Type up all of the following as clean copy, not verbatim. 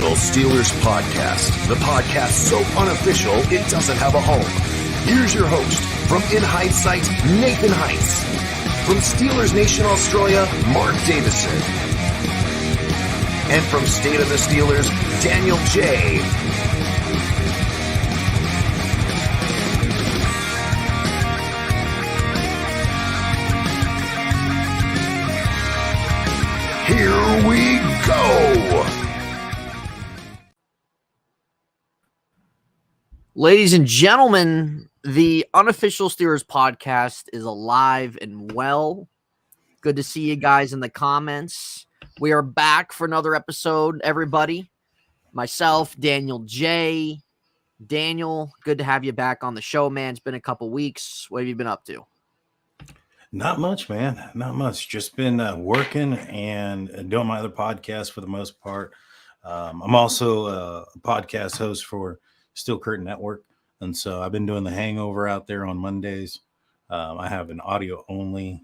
Steelers podcast, the podcast so unofficial it doesn't have a home. Here's your host, from In Hindsight, Nathan Heitz. From Steelers Nation Australia, Mark Davison. And from State of the Steelers, Daniel J. Here we go! Ladies and gentlemen, the Unofficial Steelers podcast is alive and well. Good to see you guys in the comments. We are back for another episode, everybody. Myself, Daniel J. Daniel, good to have you back on the show, man. It's been a couple weeks. What have you been up to? Not much, man. Not much. Just been working and doing my other podcast for the most part. I'm also a podcast host for Steel Curtain Network, and so I've been doing the Hangover out there on Mondays. I have an audio only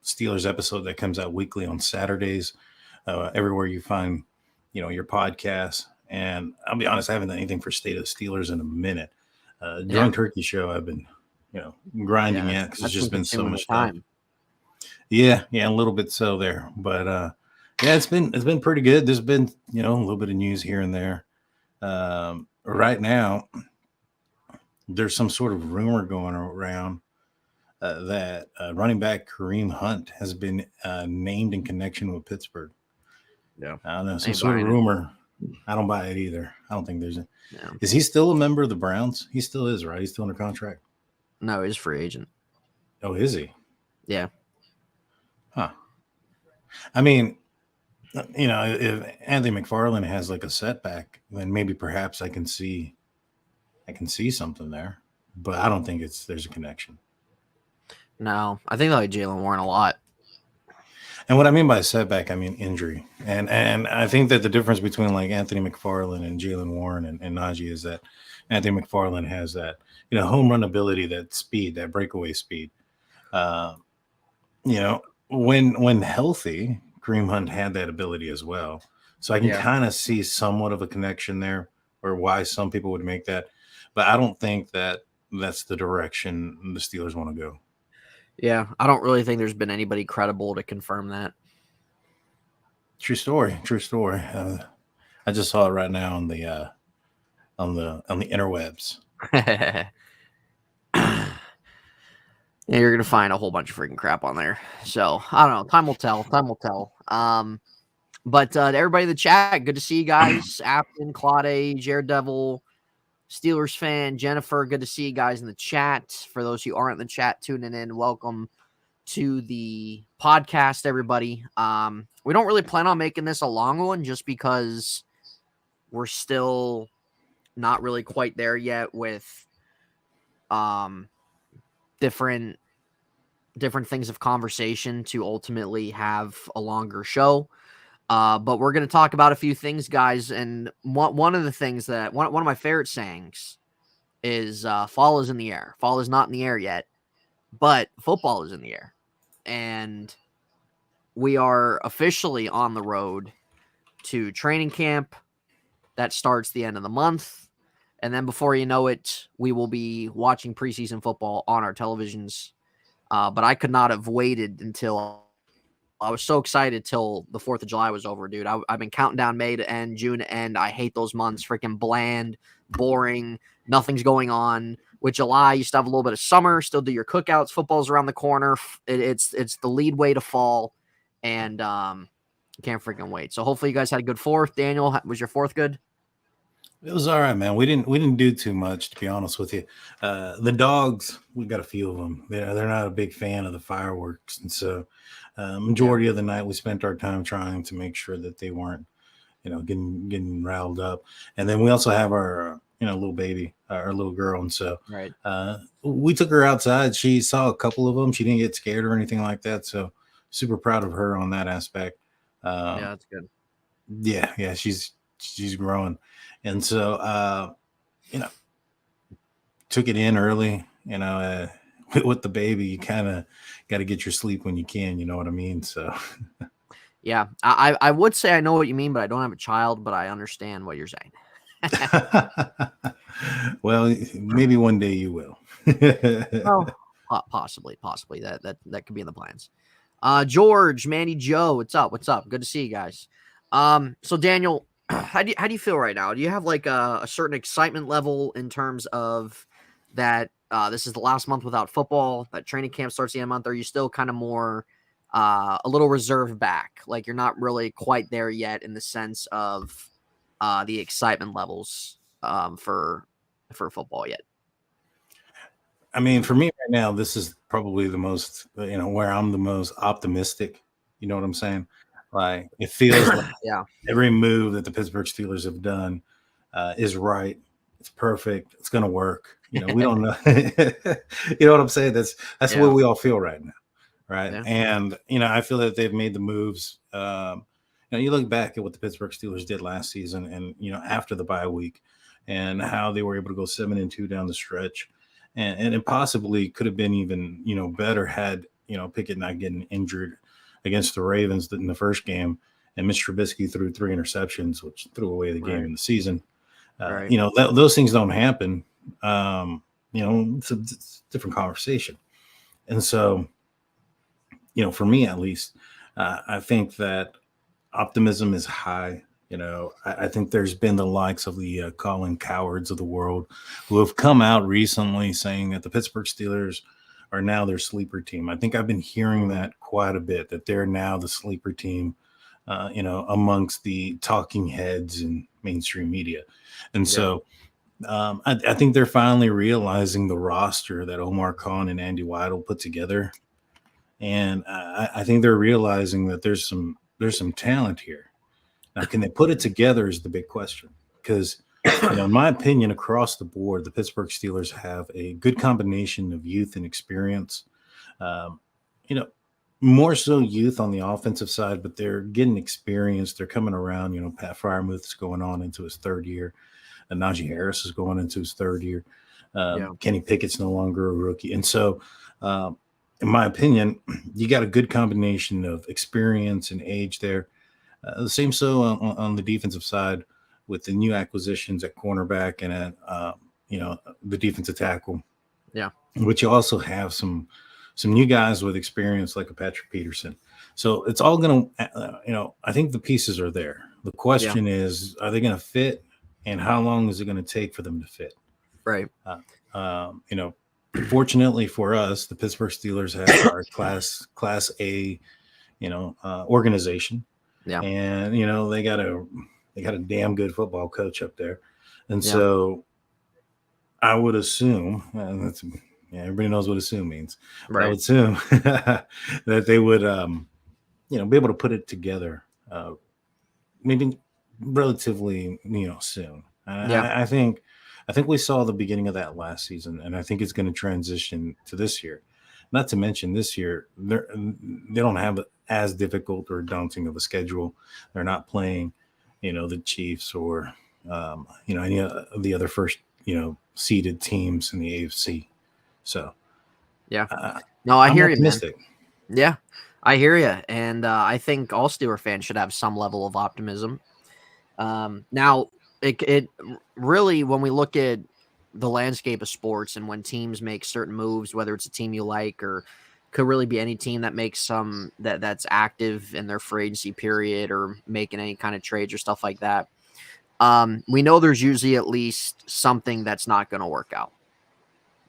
Steelers episode that comes out weekly on Saturdays, everywhere you find your podcast. And I'll be honest, I haven't done anything for State of the Steelers in a minute. During Turkey Show, I've been grinding it because it's just been so much time. Yeah, a little bit so there, but it's been pretty good. There's been a little bit of news here and there. Right now, there's some sort of rumor going around that running back Kareem Hunt has been named in connection with Pittsburgh. Yeah, I don't know, some sort of rumor. I don't buy it either. I don't think there's a. Yeah. Is he still a member of the Browns? He still is, right? He's still under contract. No, he's a free agent. Oh, is he? Yeah. Huh. I mean, if Anthony McFarland has like a setback, then maybe perhaps I can see something there, but I don't think there's a connection. No, I think I like Jaylen Warren a lot. And what I mean by setback, I mean injury. And I think that the difference between like Anthony McFarland and Jaylen Warren and Najee is that Anthony McFarland has that, home run ability, that speed, that breakaway speed. When healthy, Kareem Hunt had that ability as well. So I can kind of see somewhat of a connection there, or why some people would make that. But I don't think that that's the direction the Steelers want to go. Yeah, I don't really think there's been anybody credible to confirm that. True story. I just saw it right now on the interwebs. Yeah, you're going to find a whole bunch of freaking crap on there. So, I don't know. Time will tell. But everybody in the chat, good to see you guys. Afton, Claude, Jared Devil, Steelers fan, Jennifer, good to see you guys in the chat. For those who aren't in the chat tuning in, welcome to the podcast, everybody. We don't really plan on making this a long one just because we're still not really quite there yet with different things of conversation to ultimately have a longer show. But we're going to talk about a few things, guys. And one of the things that one of my favorite sayings is fall is in the air. Fall is not in the air yet, but football is in the air. And we are officially on the road to training camp that starts the end of the month. And then before you know it, we will be watching preseason football on our televisions. But I could not have waited until I was so excited till the 4th of July was over, dude. I've been counting down May to end, June to end. I hate those months. Freaking bland, boring. Nothing's going on. With July, you still have a little bit of summer. Still do your cookouts. Football's around the corner. It's the lead way to fall. And can't freaking wait. So hopefully you guys had a good 4th. Daniel, was your 4th good? It was all right, man. We didn't do too much, to be honest with you. The dogs, we got a few of them. They're not a big fan of the fireworks, and so majority of the night we spent our time trying to make sure that they weren't, getting riled up. And then we also have our, little baby, our little girl, and so we took her outside. She saw a couple of them. She didn't get scared or anything like that. So super proud of her on that aspect. That's good. Yeah, she's growing. And so, took it in early, with the baby, you kind of got to get your sleep when you can, you know what I mean? So, Yeah, I would say I know what you mean, but I don't have a child, but I understand what you're saying. Well, maybe one day you will. Well, possibly that could be in the plans. George, Manny, Joe, what's up? What's up? Good to see you guys. So Daniel, how do you feel right now? Do you have like a certain excitement level in terms of that? This is the last month without football. That training camp starts the end of the month. Are you still kind of more a little reserved back? Like you're not really quite there yet in the sense of the excitement levels for football yet. I mean, for me right now, this is probably the most, where I'm the most optimistic. You know what I'm saying? Like it feels like Yeah. every move that the Pittsburgh Steelers have done is right. It's perfect. It's going to work. We don't know. You know what I'm saying? That's the way Yeah. we all feel right now, right? Yeah. And I feel that they've made the moves. You look back at what the Pittsburgh Steelers did last season, and after the bye week, and how they were able to go 7-2 down the stretch, and it possibly could have been even better had Pickett not getting injured against the Ravens in the first game, and Mitch Trubisky threw 3 interceptions, which threw away the game in the season. Right. Those things don't happen. It's a different conversation. And so, for me at least, I think that optimism is high. I think there's been the likes of the Colin Cowards of the world who have come out recently saying that the Pittsburgh Steelers are now their sleeper team. I think I've been hearing that quite a bit, that they're now the sleeper team, amongst the talking heads in mainstream media. And so I think they're finally realizing the roster that Omar Khan and Andy Weidel put together. And I think they're realizing that there's some talent here. Now, can they put it together is the big question. Because, in my opinion, across the board, the Pittsburgh Steelers have a good combination of youth and experience. More so youth on the offensive side, but they're getting experience. They're coming around. Pat Freiermuth is going on into his third year. And Najee Harris is going into his third year. Kenny Pickett's no longer a rookie. And so, in my opinion, you got a good combination of experience and age there. The same so on the defensive side with the new acquisitions at cornerback and at the defensive tackle. Yeah, but you also have some new guys with experience like a Patrick Peterson. So it's all going to, I think the pieces are there. The question is, are they going to fit, and how long is it going to take for them to fit? Right. Fortunately for us, the Pittsburgh Steelers have our class A, organization. Yeah. And, they got a damn good football coach up there. And so I would assume, everybody knows what assume means. Right. I would assume that they would, be able to put it together, maybe relatively, soon. I think we saw the beginning of that last season, and I think it's going to transition to this year. Not to mention this year, they don't have as difficult or daunting of a schedule. They're not playing, the Chiefs or, any of the other first, seeded teams in the AFC. So, I hear you, man. Yeah, I hear you. And I think all Steeler fans should have some level of optimism. Now, it really, when we look at the landscape of sports and when teams make certain moves, whether it's a team you like or could really be any team that makes some that's active in their free agency period or making any kind of trades or stuff like that. We know there's usually at least something that's not going to work out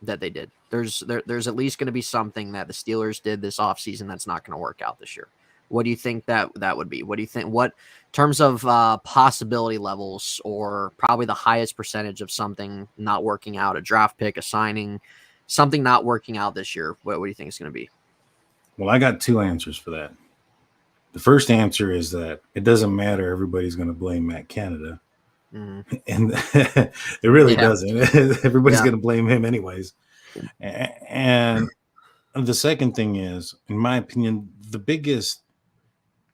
that they did. There's at least going to be something that the Steelers did this offseason that's not going to work out this year. What do you think that would be? What do you think? What terms of possibility levels, or probably the highest percentage of something not working out, a draft pick, a signing, something not working out this year? What do you think it's going to be? Well, I got 2 answers for that. The first answer is that it doesn't matter. Everybody's going to blame Matt Canada. Mm-hmm. And it really doesn't. Everybody's going to blame him anyways. And the second thing is, in my opinion, the biggest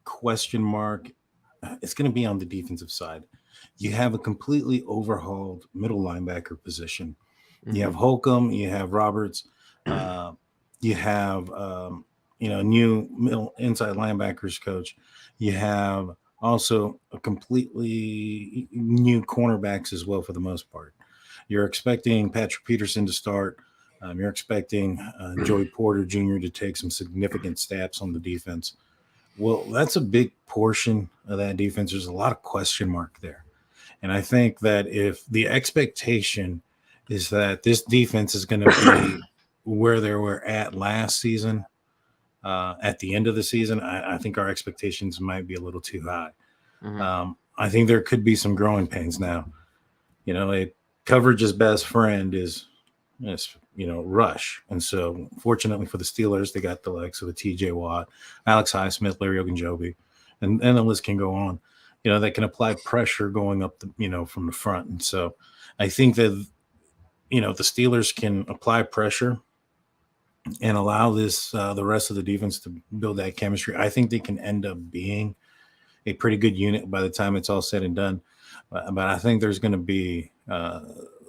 question mark is going to be on the defensive side. You have a completely overhauled middle linebacker position. Mm-hmm. You have Holcomb, you have Roberts, you have new middle inside linebackers coach. You have also a completely new cornerbacks as well for the most part. You're expecting Patrick Peterson to start. You're expecting Joey Porter Jr. to take some significant steps on the defense. Well, that's a big portion of that defense. There's a lot of question mark there. And I think that if the expectation is that this defense is going to be where they were at last season, at the end of the season, I think our expectations might be a little too high. I think there could be some growing pains now. A coverage's best friend is rush. And so fortunately for the Steelers, they got the likes of a TJ Watt, Alex Highsmith, Larry Ogunjobi, and the list can go on. That can apply pressure going up from the front. And so I think that the Steelers can apply pressure and allow the rest of the defense to build that chemistry. I think they can end up being a pretty good unit by the time it's all said and done. But I think there's going to be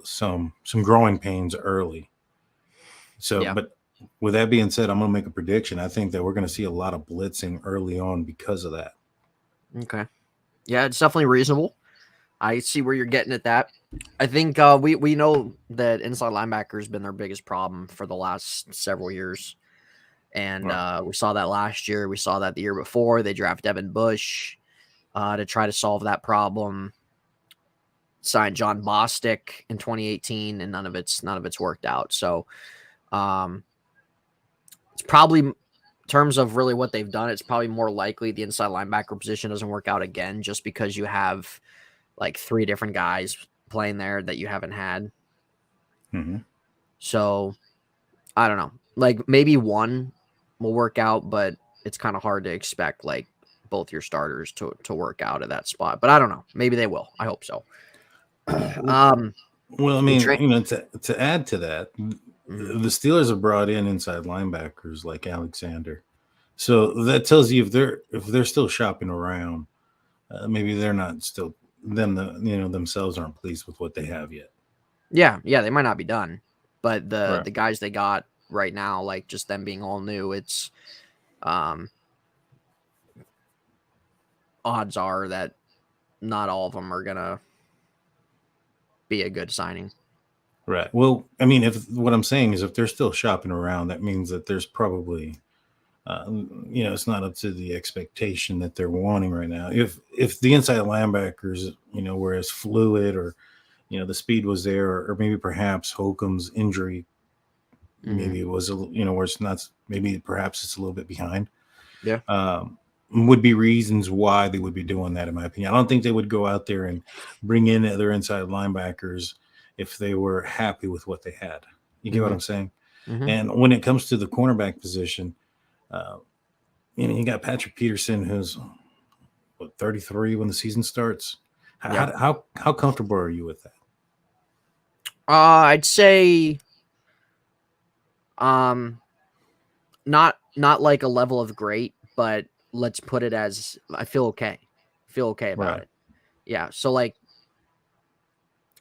some growing pains early. So, yeah. But with that being said, I'm going to make a prediction. I think that we're going to see a lot of blitzing early on because of that. Okay. Yeah, it's definitely reasonable. I see where you're getting at that. I think we know that inside linebacker has been their biggest problem for the last several years. And we saw that last year. We saw that the year before. They drafted Devin Bush to try to solve that problem. Signed John Bostic in 2018, and none of it's worked out. So it's probably, in terms of really what they've done, it's probably more likely the inside linebacker position doesn't work out again, just because you have like 3 different guys playing there that you haven't had. So I don't know. Like maybe one will work out, but it's kind of hard to expect like both your starters to work out at that spot. But I don't know. Maybe they will. I hope so. Well, I mean, to add to that, the Steelers have brought in inside linebackers like Alexander, so that tells you if they're still shopping around, maybe they're not still themselves aren't pleased with what they have yet. Yeah, they might not be done, but the guys they got right now, like just them being all new, it's odds are that not all of them are gonna be a good signing. Right. Well, I mean, what I'm saying is if they're still shopping around, that means that there's probably, it's not up to the expectation that they're wanting right now. If the inside linebackers, were as fluid or, the speed was there, or maybe perhaps Holcomb's injury, maybe it was, where it's not, maybe perhaps it's a little bit behind. Yeah. Would be reasons why they would be doing that, in my opinion. I don't think they would go out there and bring in other inside linebackers if they were happy with what they had. You get what I'm saying? And when it comes to the cornerback position, you got Patrick Peterson, who's 33 when the season starts. How comfortable are you with that? I'd say not like a level of great, but let's put it as I feel okay. About it. Yeah. So like,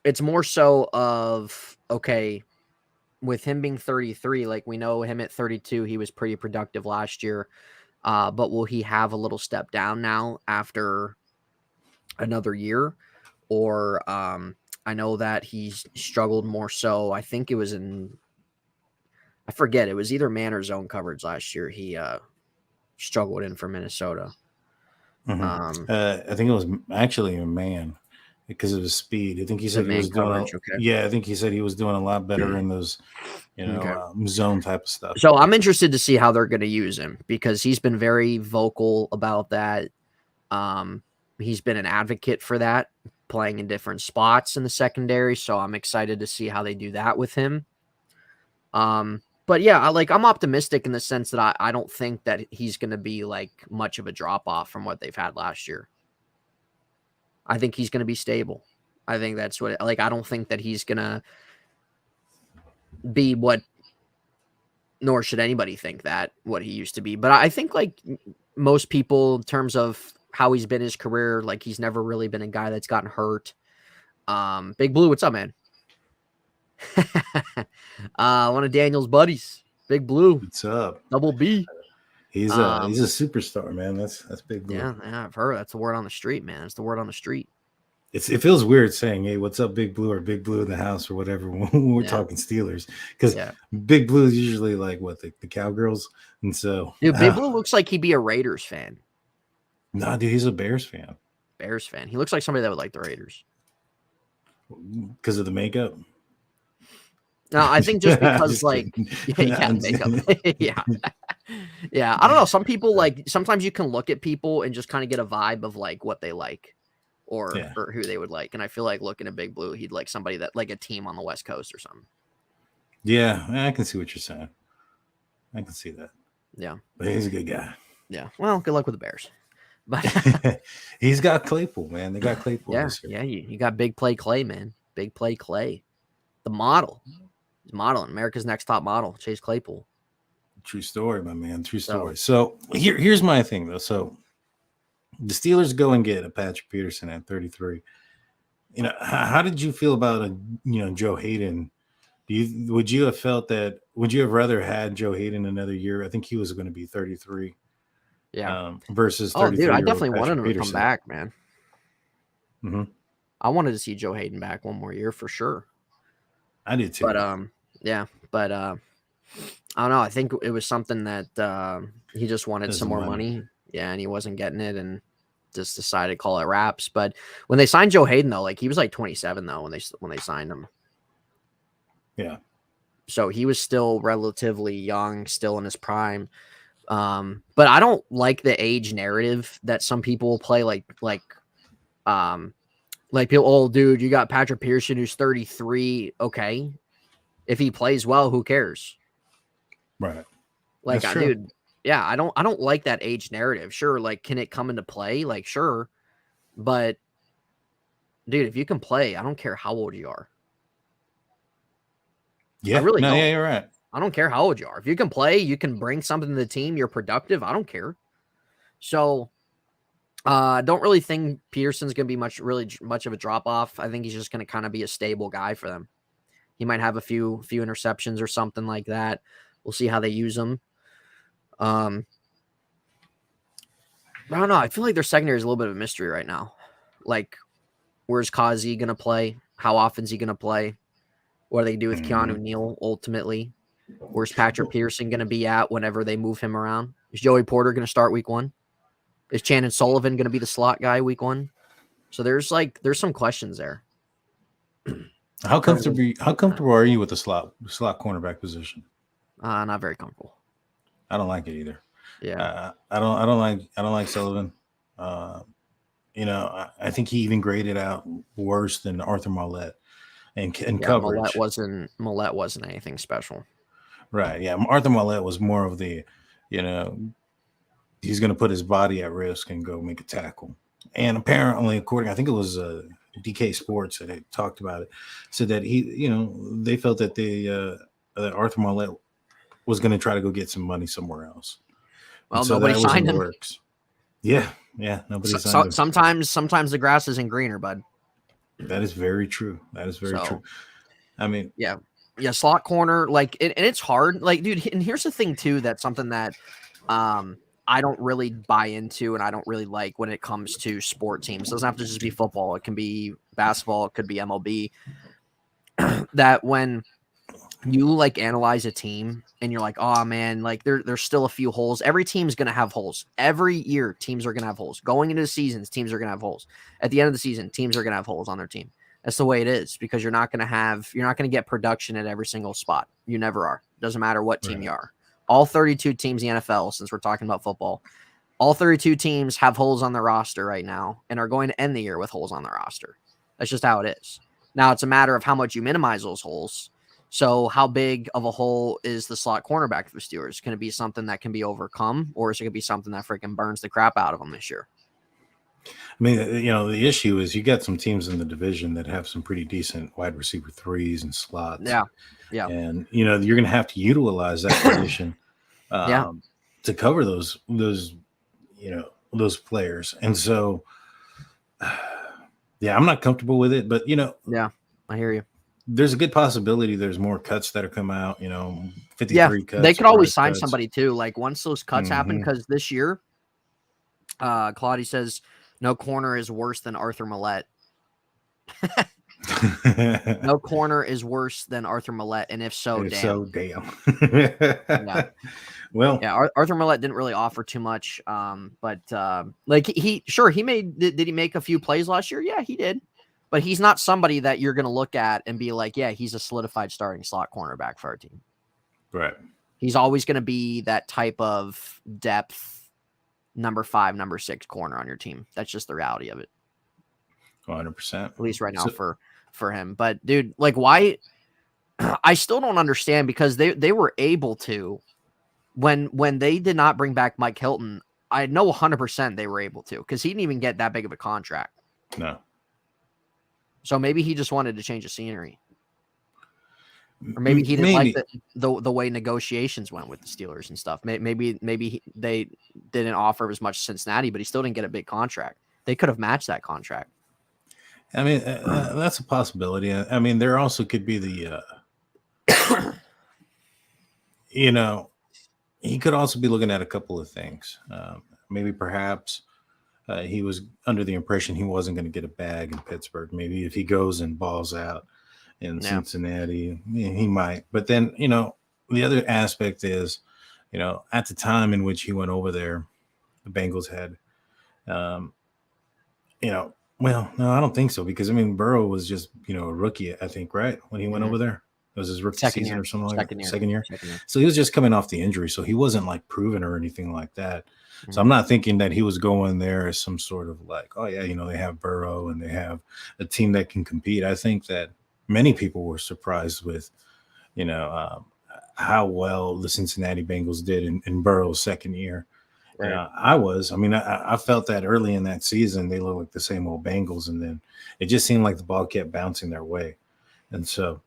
it's more so of, okay, with him being 33, like we know him at 32, he was pretty productive last year. But will he have a little step down now after another year? Or I know that he's struggled more so. I think it was I forget, it was either man or zone coverage last year. He struggled in for Minnesota. I think it was actually a man because of his speed. I think he said he was doing I think he said he was doing a lot better in those, zone type of stuff. So I'm interested to see how they're going to use him, because he's been very vocal about that. He's been an advocate for that, playing in different spots in the secondary. So I'm excited to see how they do that with him. But yeah, I'm optimistic in the sense that I don't think that he's going to be like much of a drop off from what they've had last year. I think he's going to be stable. I think that's what, I don't think that he's going to be nor should anybody think that what he used to be. But I think like most people, in terms of how he's been his career, like he's never really been a guy that's gotten hurt. Big Blue, what's up, man? One of Daniel's buddies, Big Blue. What's up? Double B. He's a superstar, man. That's Big Blue. Yeah, I've heard that's the word on the street, man. It's the word on the street. It feels weird saying, "Hey, what's up, Big Blue?" or "Big Blue in the house" or whatever when we're talking Steelers, because Big Blue is usually like what the Cowgirls, and so dude, Big Blue looks like he'd be a Raiders fan. Nah, dude, he's a Bears fan. Bears fan. He looks like somebody that would like the Raiders because of the makeup. No, I think just because makeup. Yeah. I don't know. Some people sometimes you can look at people and just kind of get a vibe of like what they like. Or who they would like. And I feel like looking at Big Blue, he'd like somebody that like a team on the West Coast or something. Yeah, I can see what you're saying. I can see that. Yeah. But he's a good guy. Yeah. Well, good luck with the Bears. But he's got Claypool, man. They got Claypool. Yeah, you got Big Play Clay, man. Big Play Clay. The model. He's modeling. America's Next Top Model, Chase Claypool. True story, my man. True story. So here's my thing, though. So the Steelers go and get a Patrick Peterson at 33. How did you feel about Joe Hayden? Would you have rather had Joe Hayden another year? I think he was going to be 33. Yeah. Versus 33. Dude, I definitely wanted him to come back, man. Mm-hmm. I wanted to see Joe Hayden back one more year for sure. I did too. But I don't know. I think it was something that he just wanted some more money. Yeah, and he wasn't getting it, and just decided to call it wraps. But when they signed Joe Hayden, though, like he was like 27 though when they signed him. Yeah. So he was still relatively young, still in his prime. But I don't like the age narrative that some people will play. Like people, oh, dude, you got Patrick Pearson who's 33. Okay, if he plays well, who cares? Right. Like, dude. Yeah, I don't like that age narrative. Sure, like, can it come into play? Like, sure. But, dude, if you can play, I don't care how old you are. Yeah, I really don't. Yeah, you're right. I don't care how old you are. If you can play, you can bring something to the team, you're productive, I don't care. So, I don't really think Peterson's going to be much of a drop-off. I think he's just going to kind of be a stable guy for them. He might have a few interceptions or something like that. We'll see how they use him. I don't know. I feel like their secondary is a little bit of a mystery right now. Like, where's Kazi going to play? How often is he going to play? What do they do with Keanu Neal ultimately? Where's Patrick Peterson going to be at whenever they move him around? Is Joey Porter going to start week 1? Is Shannon Sullivan going to be the slot guy week 1? So there's some questions there. How comfortable are you with the slot cornerback position? Not very comfortable. I don't like it either. Yeah. I don't like Sullivan. I think he even graded out worse than Arthur Mollett and coverage. Mollett wasn't anything special. Right. Yeah. Arthur Mollett was more of the, he's going to put his body at risk and go make a tackle. And apparently, I think it was DK Sports that had talked about it, said that they felt that that Arthur Mollett was going to try to go get some money somewhere else. Well, nobody signed him. Works. Yeah. Nobody signed him. Sometimes the grass isn't greener, bud. That is very true. True. I mean, yeah, slot corner, like, and it's hard. Like, dude, and here's the thing too. That's something that I don't really buy into, and I don't really like when it comes to sport teams. It doesn't have to just be football. It can be basketball. It could be MLB. That when you like analyze a team and you're like, oh man, like there's still a few holes. Every team's going to have holes. Every year, teams are going to have holes. Going into the seasons, teams are going to have holes. At the end of the season, teams are going to have holes on their team. That's the way it is, because you're not going to get production at every single spot. You never are. Doesn't matter what team you are. All 32 teams in the NFL, since we're talking about football, all 32 teams have holes on their roster right now and are going to end the year with holes on their roster. That's just how it is. Now, it's a matter of how much you minimize those holes. So how big of a hole is the slot cornerback for the Steelers? Can it be something that can be overcome, or is it going to be something that freaking burns the crap out of them this year? I mean, the issue is you got some teams in the division that have some pretty decent wide receiver threes and slots. Yeah. And, you're going to have to utilize that position to cover those players. And so, I'm not comfortable with it, but, Yeah, I hear you. there's a good possibility there's more cuts that are come out, 53 Yeah, cuts. they could always surprise sign cuts. somebody too. Like once those cuts happen, because this year, Claudia says no corner is worse than Arthur Millette. No corner is worse than Arthur Millette, and if so, damn. So damn. Yeah. Well, yeah, Arthur Millette didn't really offer too much. But like he made. Did he make a few plays last year? Yeah, he did. But he's not somebody that you're going to look at and be like, yeah, he's a solidified starting slot cornerback for our team. right. He's always going to be that type of depth, number 5, number 6 corner on your team. That's just the reality of it. 100%. At least right now for him. But dude, like why? I still don't understand, because they were able to, when they did not bring back Mike Hilton, I know 100% they were able to, because he didn't even get that big of a contract. No. So maybe he just wanted to change the scenery. Or maybe he didn't like the way negotiations went with the Steelers and stuff. Maybe they didn't offer as much as Cincinnati, but he still didn't get a big contract. They could have matched that contract. I mean, that's a possibility. I mean, there also could be the, he could also be looking at a couple of things. Maybe perhaps he was under the impression he wasn't going to get a bag in Pittsburgh. Maybe if he goes and balls out in Cincinnati, he might. But then, the other aspect is, at the time in which he went over there, the Bengals had, well, no, I don't think so, because Burrow was just, a rookie, I think, right? When he went over there, it was his rookie season or something like that. Second year. So he was just coming off the injury. So he wasn't like proven or anything like that. So I'm not thinking that he was going there as some sort of like, oh yeah, they have Burrow and they have a team that can compete. I think that many people were surprised with, how well the Cincinnati Bengals did in Burrow's second year. Right. I was. I felt that early in that season they looked like the same old Bengals, and then it just seemed like the ball kept bouncing their way. And so,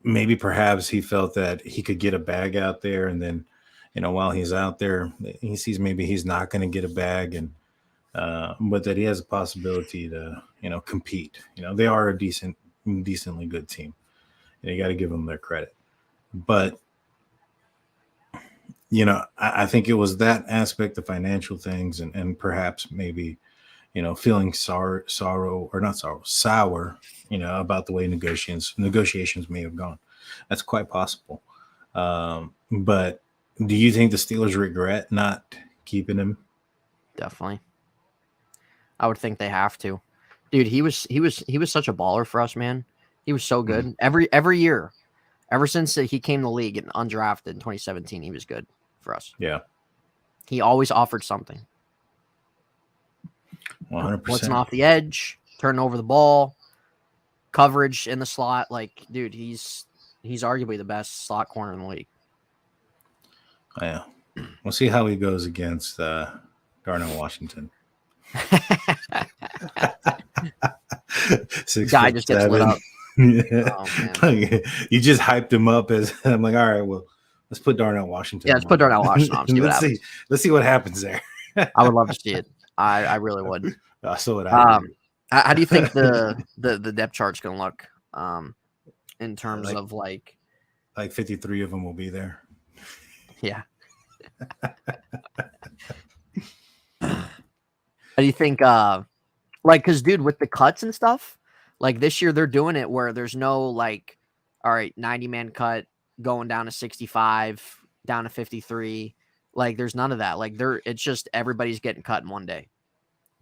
maybe perhaps he felt that he could get a bag out there, and then, while he's out there, he sees maybe he's not going to get a bag, and but that he has a possibility to, compete. They are a decently good team. You got to give them their credit. But I think it was that aspect, the financial things, and perhaps maybe, feeling sour, about the way negotiations may have gone. That's quite possible. But do you think the Steelers regret not keeping him? Definitely. I would think they have to. Dude, he was such a baller for us, man. He was so good. Every year, ever since he came to the league and undrafted in 2017, he was good for us. Yeah. He always offered something. 100%. Blitzing off the edge, turning over the ball, coverage in the slot. Like, dude, he's arguably the best slot corner in the league. Yeah. We'll see how he goes against Darnell Washington. Guy just gets lit up. Yeah. Oh, you just hyped him up as I'm like, all right, well, let's put Darnell Washington. Yeah, let's put Darnell Washington on. Let's see what happens there. I would love to see it. I really would. So would I. How do you think the depth chart's gonna look? In terms of like 53 of them will be there. Yeah. How do you think? Because dude, with the cuts and stuff, like this year they're doing it where there's no like, all right, 90-man cut going down to 65, down to 53. Like there's none of that. Like it's just everybody's getting cut in one day.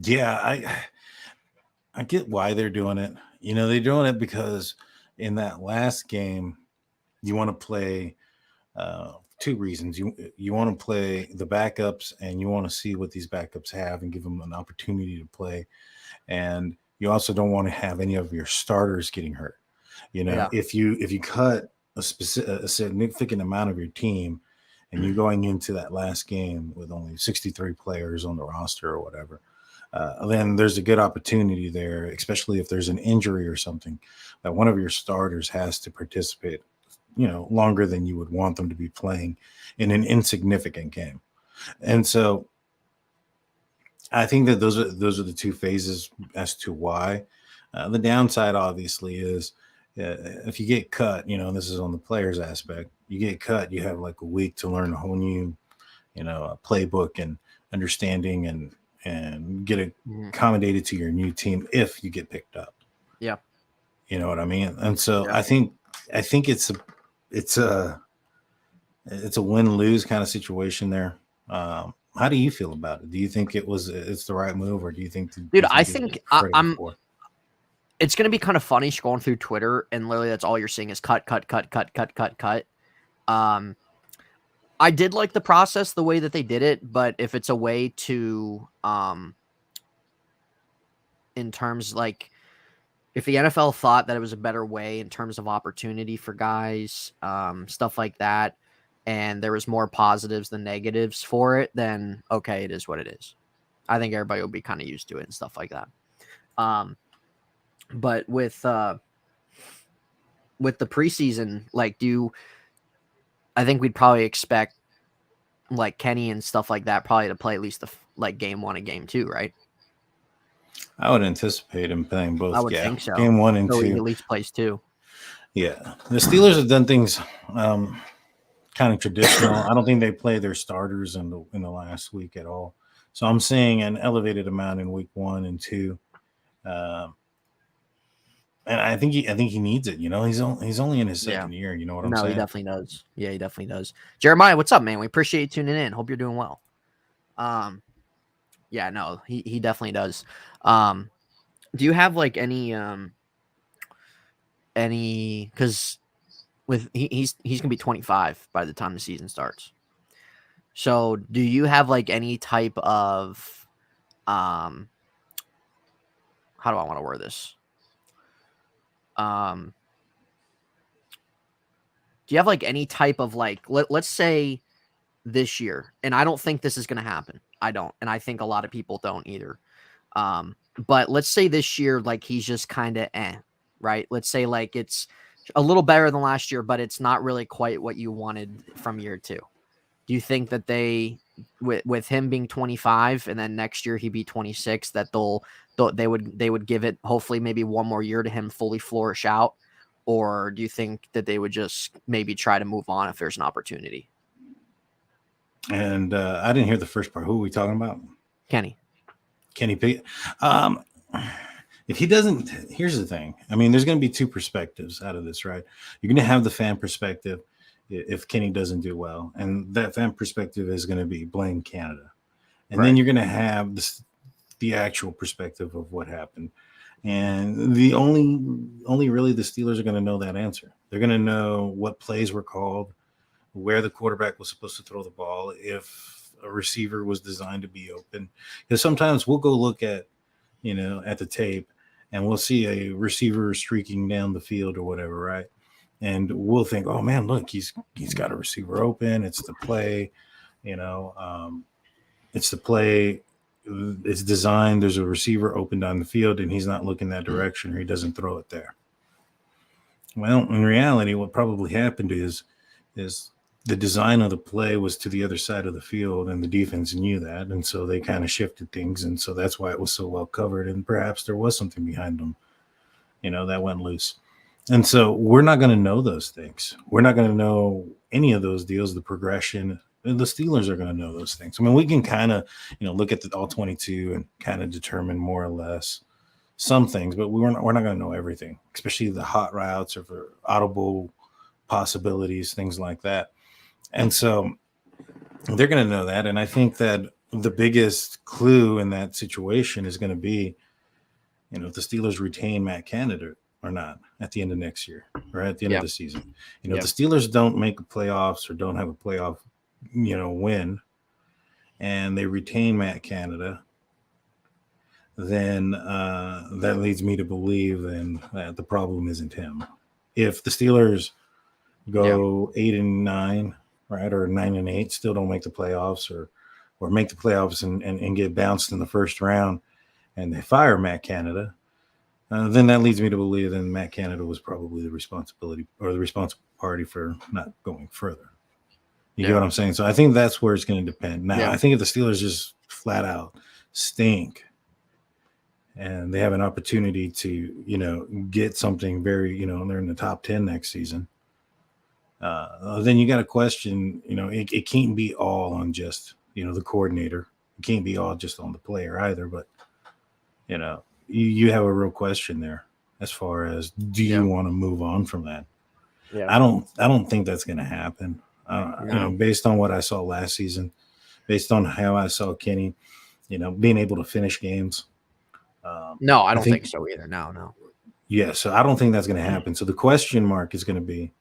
Yeah, I get why they're doing it. They're doing it because in that last game, you want to play two reasons. You want to play the backups, and you want to see what these backups have and give them an opportunity to play. And you also don't want to have any of your starters getting hurt. If you cut a significant amount of your team, and you're going into that last game with only 63 players on the roster or whatever, then there's a good opportunity there, especially if there's an injury or something, that one of your starters has to participate, longer than you would want them to be playing in an insignificant game. And so I think that those are the two phases as to why. The downside, obviously, is if you get cut, this is on the players aspect. You get cut, you have like a week to learn a whole new, playbook and understanding and get accommodated to your new team if you get picked up. Yeah. You know what I mean? And so I think it's a win-lose kind of situation there. How do you feel about it? Do you think it's the right move, or do you think? Dude, I think it's going to be kind of funny scrolling through Twitter, and literally that's all you're seeing is cut. I did like the process, the way that they did it, but if it's a way to, in terms like, if the NFL thought that it was a better way in terms of opportunity for guys, stuff like that, and there was more positives than negatives for it, then okay, it is what it is. I think everybody will be kind of used to it and stuff like that. But with the preseason, like, I think we'd probably expect like Kenny and stuff like that probably to play at least game 1 and game 2, right? I would anticipate him playing both. I would think so. Game 1 and 2. He at least plays 2. Yeah. The Steelers have done things kind of traditional. I don't think they play their starters in the last week at all. So I'm seeing an elevated amount in week 1 and 2. And I think he needs it. He's only in his second year. You know what I'm saying? No, he definitely does. Yeah, he definitely does. Jeremiah, what's up, man? We appreciate you tuning in. Hope you're doing well. Yeah, no, he definitely does. Do you have like any because with he's gonna be 25 by the time the season starts. So do you have like any type of how do I want to word this? Do you have like any type of like, let's say this year, and I don't think this is going to happen. I don't. And I think a lot of people don't either. But let's say this year, like he's just kind of right? Let's say like it's a little better than last year, but it's not really quite what you wanted from year 2. Do you think that they, with him being 25 and then next year he'd be 26, that they would give it hopefully maybe one more year to him fully flourish out? Or do you think that they would just maybe try to move on if there's an opportunity? And I didn't hear the first part. Who are we talking about? Kenny Pickett. If he doesn't, here's the thing. I mean, there's going to be 2 perspectives out of this, right? You're going to have the fan perspective if Kenny doesn't do well, and that fan perspective is going to be blame Canada, and then you're going to have the actual perspective of what happened. And the only really the Steelers are going to know that answer. They're going to know what plays were called, where the quarterback was supposed to throw the ball, if a receiver was designed to be open. Because sometimes we'll go look at the tape and we'll see a receiver streaking down the field or whatever, right? And we'll think, oh man, look, he's got a receiver open. It's the play, it's the play. It's designed. There's a receiver open down the field, and he's not looking that direction, or he doesn't throw it there. Well, in reality, what probably happened is the design of the play was to the other side of the field, and the defense knew that, and so they kind of shifted things, and so that's why it was so well covered. And perhaps there was something behind them, that went loose. And so we're not going to know those things. We're not going to know any of those deals, the progression. The Steelers are going to know those things. I mean, we can kind of, look at the all 22 and kind of determine more or less some things, but we're not going to know everything, especially the hot routes or for audible possibilities, things like that. And so they're going to know that. And I think that the biggest clue in that situation is going to be, if the Steelers retain Matt Canada or not at the end of next year, or at the end of the season. If the Steelers don't make the playoffs or don't have a playoff win, and they retain Matt Canada, then that leads me to believe then that the problem isn't him. If the Steelers go 8-9, right, or 9-8, still don't make the playoffs, or make the playoffs and get bounced in the first round, and they fire Matt Canada, then that leads me to believe then Matt Canada was probably the responsibility or the responsible party for not going further. You get what I'm saying? So I think that's where it's going to depend. Now, I think if the Steelers just flat out stink and they have an opportunity to, get something very, they're in the top 10 next season. Then you got to question, it can't be all on just, the coordinator. It can't be all just on the player either. But, you have a real question there as far as, do you want to move on from that? Yeah. I don't think that's going to happen. No. Based on what I saw last season, based on how I saw Kenny, being able to finish games. No, I don't think so either. No. Yeah, so I don't think that's going to happen. So the question mark is going to be,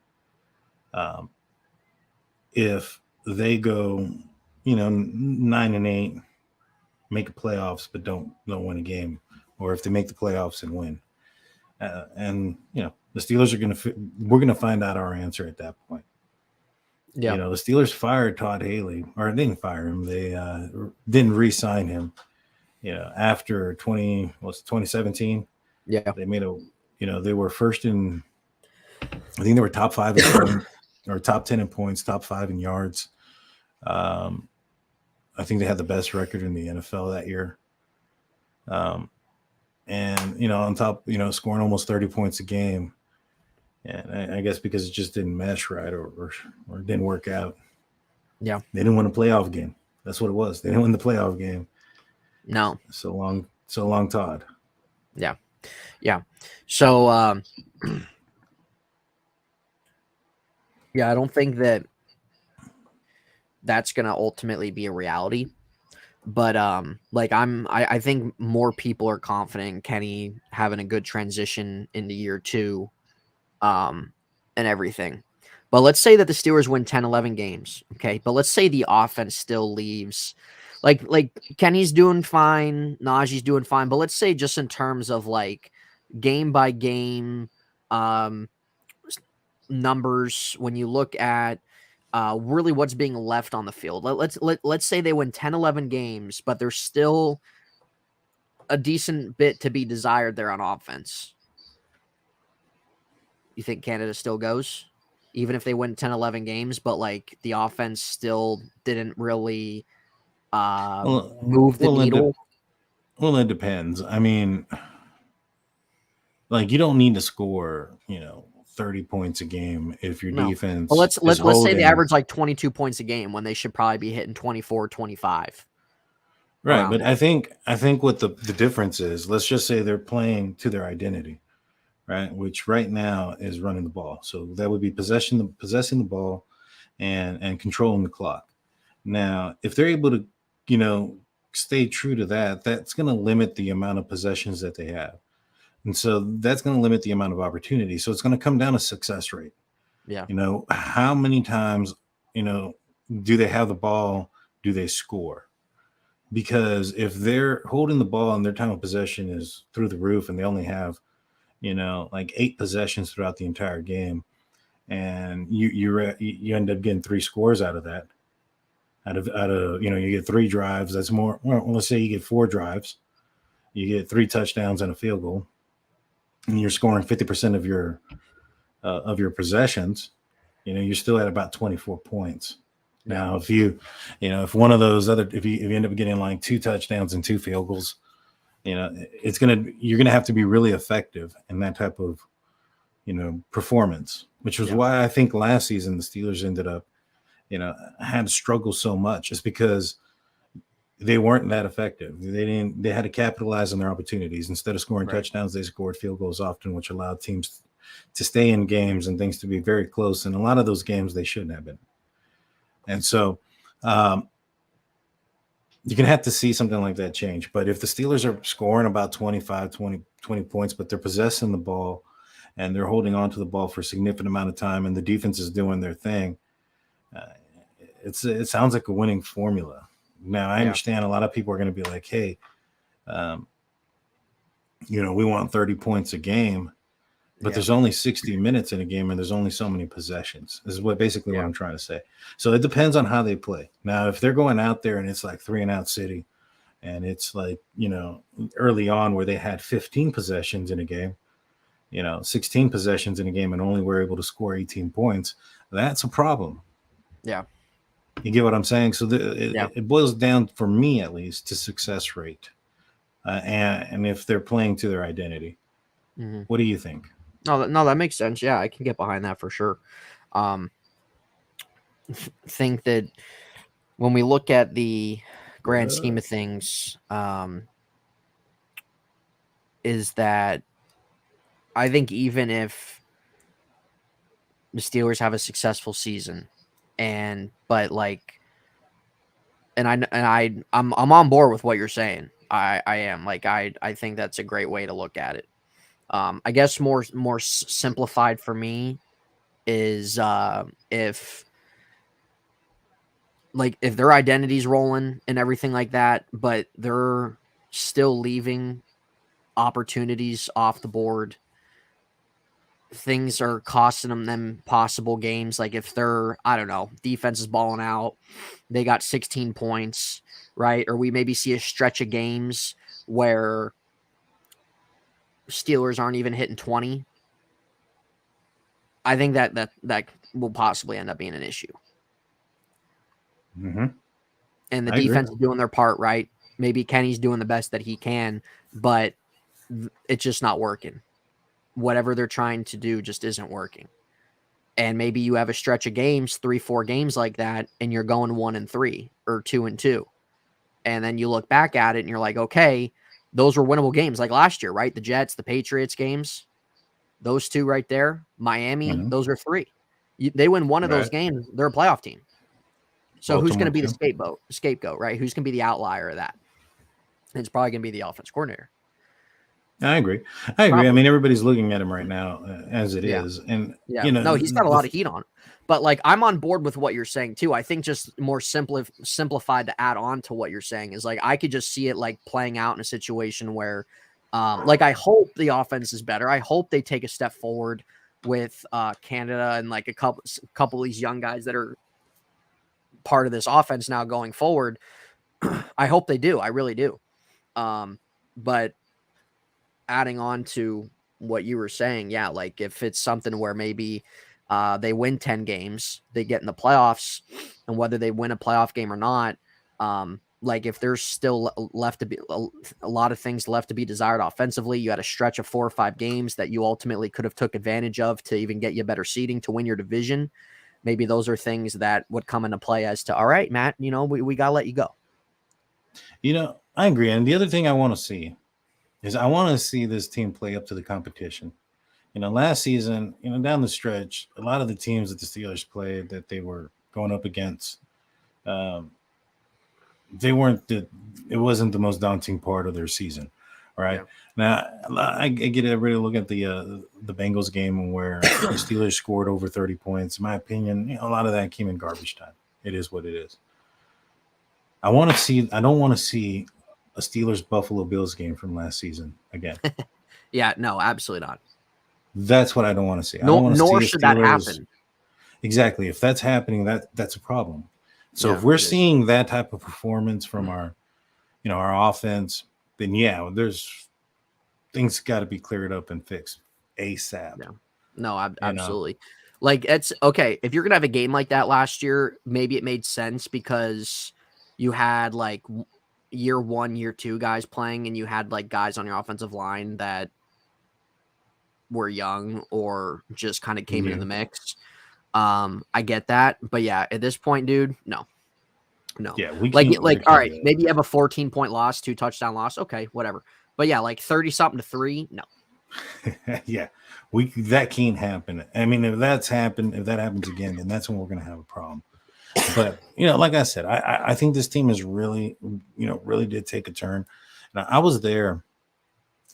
if they go, 9-8, make the playoffs but don't win a game, or if they make the playoffs and win, and the Steelers are we're gonna find out our answer at that point. Yeah. The Steelers fired Todd Haley, or they didn't fire him. They didn't re-sign him. After 2017. Yeah. They made they were first in, I think they were top 5 in points, or top 10 in points, top 5 in yards. I think they had the best record in the NFL that year. And on top, scoring almost 30 points a game. And I guess because it just didn't mesh right, or it didn't work out. Yeah. They didn't win a playoff game. That's what it was. They didn't win the playoff game. No. So long, Todd. Yeah. Yeah. So, yeah, I don't think that's going to ultimately be a reality. But I think more people are confident in Kenny having a good transition into year 2, and everything. But let's say that the Steelers win 10, 11 games. Okay. But let's say the offense still leaves. Like Kenny's doing fine, Najee's doing fine. But let's say just in terms of like game by game numbers, when you look at really what's being left on the field. Let's say they win 10, 11 games, but there's still a decent bit to be desired there on offense. You think Canada still goes? Even if they win 10, 11 games, but like the offense still didn't really move the needle? Well, it depends. I mean, like, you don't need to score, 30 points a game if your defense. Well, let's say they average like 22 points a game when they should probably be hitting 24, 25. Right, but I think what the difference is, let's just say they're playing to their identity, right? Which right now is running the ball. So that would be possessing the ball and controlling the clock. Now, if they're able to, stay true to that, that's going to limit the amount of possessions that they have. And so that's going to limit the amount of opportunity. So it's going to come down to success rate. Yeah. How many times, do they have the ball? Do they score? Because if they're holding the ball and their time of possession is through the roof and they only have, like 8 possessions throughout the entire game, and you end up getting 3 scores out of that, out of you get 3 drives. That's more. Well, let's say you get 4 drives, you get 3 touchdowns and a field goal, and you're scoring 50% of your possessions. You're still at about 24 points. Now, if if one of those if you end up getting like 2 touchdowns and 2 field goals, you're gonna have to be really effective in that type of performance. Which was why I think last season the Steelers ended up had struggled so much, is because they weren't that effective. They had to capitalize on their opportunities. Instead of scoring touchdowns, they scored field goals often, which allowed teams to stay in games and things to be very close. And a lot of those games they shouldn't have been. And so you're going to have to see something like that change. But if the Steelers are scoring about 25, 20 points, but they're possessing the ball and they're holding on to the ball for a significant amount of time and the defense is doing their thing, it sounds like a winning formula. Now, I understand a lot of people are going to be like, hey, we want 30 points a game, but there's only 60 minutes in a game and there's only so many possessions. This is what I'm trying to say. So it depends on how they play. Now, if they're going out there and it's like 3-and-out city and it's like, early on where they had 15 possessions in a game, 16 possessions in a game and only were able to score 18 points, that's a problem. Yeah. You get what I'm saying? So it boils down, for me at least, to success rate. and if they're playing to their identity. Mm-hmm. What do you think? No, that makes sense. Yeah, I can get behind that for sure. Think that when we look at the grand scheme of things, is that I think even if the Steelers have a successful season, I'm on board with what you're saying. I am like I think that's a great way to look at it. I guess more simplified for me is if their identity's rolling and everything like that, but they're still leaving opportunities off the board. Things are costing them possible games. Like if they're, I don't know, defense is balling out, they got 16 points, right? Or we maybe see a stretch of games where Steelers aren't even hitting 20. I think that will possibly end up being an issue. Mm-hmm. And the defense is doing their part, right? Maybe Kenny's doing the best that he can, but it's just not working. Whatever they're trying to do just isn't working. And maybe you have a stretch of games, 3-4 games like that, and you're going 1-3 or 2-2. And then you look back at it and you're like, okay, those were winnable games like last year, right? The Jets, the Patriots games, those two right there, Miami, those are 3. They win one of those games, they're a playoff team. So who's going to be the scapegoat, right? Who's going to be the outlier of that? It's probably going to be the offense coordinator. I agree. I mean, everybody's looking at him right now as it is. And, no, he's got a lot of heat on. But, I'm on board with what you're saying, too. I think just more simplified to add on to what you're saying is, I could just see it, playing out in a situation where, I hope the offense is better. I hope they take a step forward with Canada and, a couple of these young guys that are part of this offense now going forward. I hope they do. I really do. But adding on to what you were saying, if it's something where maybe they win 10 games, they get in the playoffs, and whether they win a playoff game or not, if there's still left to be a lot of things left to be desired offensively, you had a stretch of 4 or 5 games that you ultimately could have took advantage of to even get you better seeding to win your division. Maybe those are things that would come into play as to, all right, Matt, we got to let you go. I agree. And the other thing I want to see is I want to see this team play up to the competition. Last season, down the stretch, a lot of the teams that the Steelers played that they were going up against, it wasn't the most daunting part of their season. Right. Yeah. Now, I get everybody to look at the Bengals game where the Steelers scored over 30 points. In my opinion, a lot of that came in garbage time. It is what it is. I don't want to see a Steelers Buffalo Bills game from last season again. Yeah, no, absolutely not. That's what I don't want to see. Nor should that happen. Exactly. If that's happening, that's a problem. So if we're seeing that type of performance from our offense, then there's things got to be cleared up and fixed ASAP. Yeah. No, absolutely. It's okay. If you're going to have a game like that last year, maybe it made sense because you had year 1, year 2 guys playing, and you had guys on your offensive line that were young or just kind of came into the mix. I get that. But at this point, dude, no. Yeah, all right, maybe you have a 14-point loss, 2 touchdown loss. Okay, whatever. But 30-something to 3, no. Yeah, that can't happen. I mean, if that happens again, then that's when we're going to have a problem. But like I said, I think this team is really did take a turn. Now, I was there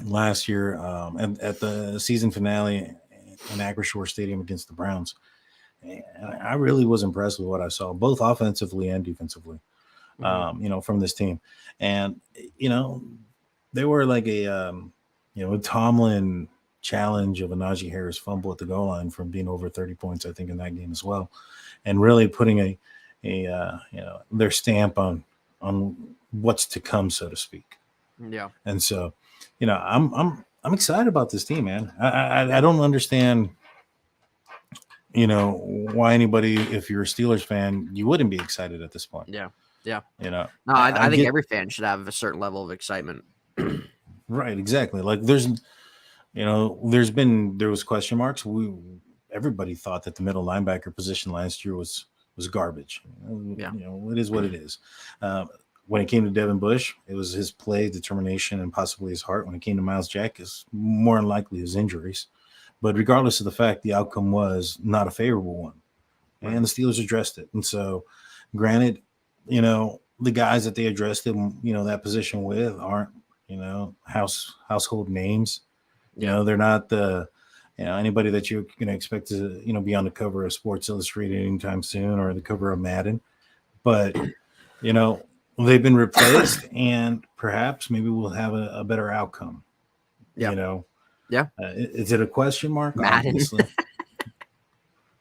last year at the season finale in Acrisure Stadium against the Browns. And I really was impressed with what I saw, both offensively and defensively, from this team. And, they were like a Tomlin challenge of a Najee Harris fumble at the goal line from being over 30 points, I think, in that game as well. And really putting their stamp on what's to come, so to speak. Yeah. And so, I'm excited about this team, man. I don't understand, why anybody, if you're a Steelers fan, you wouldn't be excited at this point. Yeah. Yeah. No, I think every fan should have a certain level of excitement. Right, exactly. Like there was question marks. Everybody thought that the middle linebacker position last year was garbage. Yeah. It is what it is. When it came to Devin Bush, it was his play, determination, and possibly his heart. When it came to Miles Jack, it's more than likely his injuries. But regardless of the fact, the outcome was not a favorable one, Right. and the Steelers addressed it. And so, granted, the guys that they addressed them, that position with aren't, household names. Yeah. They're not the, anybody that you're going to expect to, be on the cover of Sports Illustrated anytime soon or the cover of Madden. But, they've been replaced, and perhaps maybe we'll have a better outcome. Yeah. Yeah. Is it a question mark? Madden. Obviously.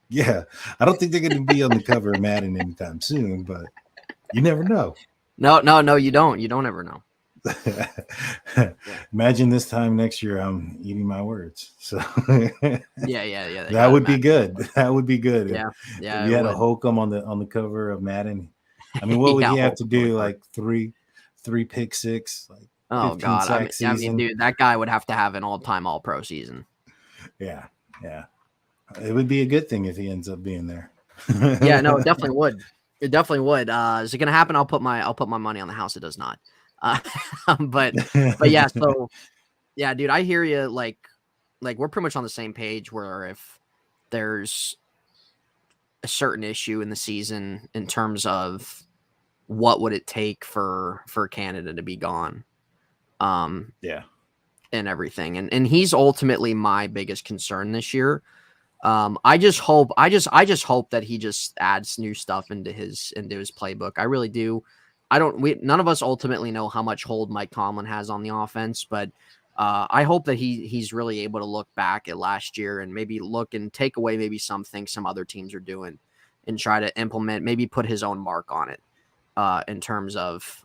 Yeah. I don't think they're going to be on the cover of Madden anytime soon, but you never know. No, you don't. You don't ever know. Imagine this time next year I'm eating my words. So yeah. That would be good. That would be good. Yeah. If you had a Holcomb on the cover of Madden. I mean, what would he have to do? Like three pick six, like oh god, I mean, dude, that guy would have to have an all-time all-pro season. Yeah. It would be a good thing if he ends up being there. Yeah, no, it definitely would. It definitely would. Is it gonna happen? I'll put my money on the house. It does not. But yeah, so yeah, dude, I hear you. Like we're pretty much on the same page. Where if there's a certain issue in the season in terms of what would it take for Canada to be gone, yeah, and everything, and he's ultimately my biggest concern this year. I just hope that he just adds new stuff into his playbook. I really do. None of us ultimately know how much hold Mike Tomlin has on the offense, but I hope that he's really able to look back at last year and maybe look and take away maybe some things some other teams are doing and try to implement, maybe put his own mark on it, in terms of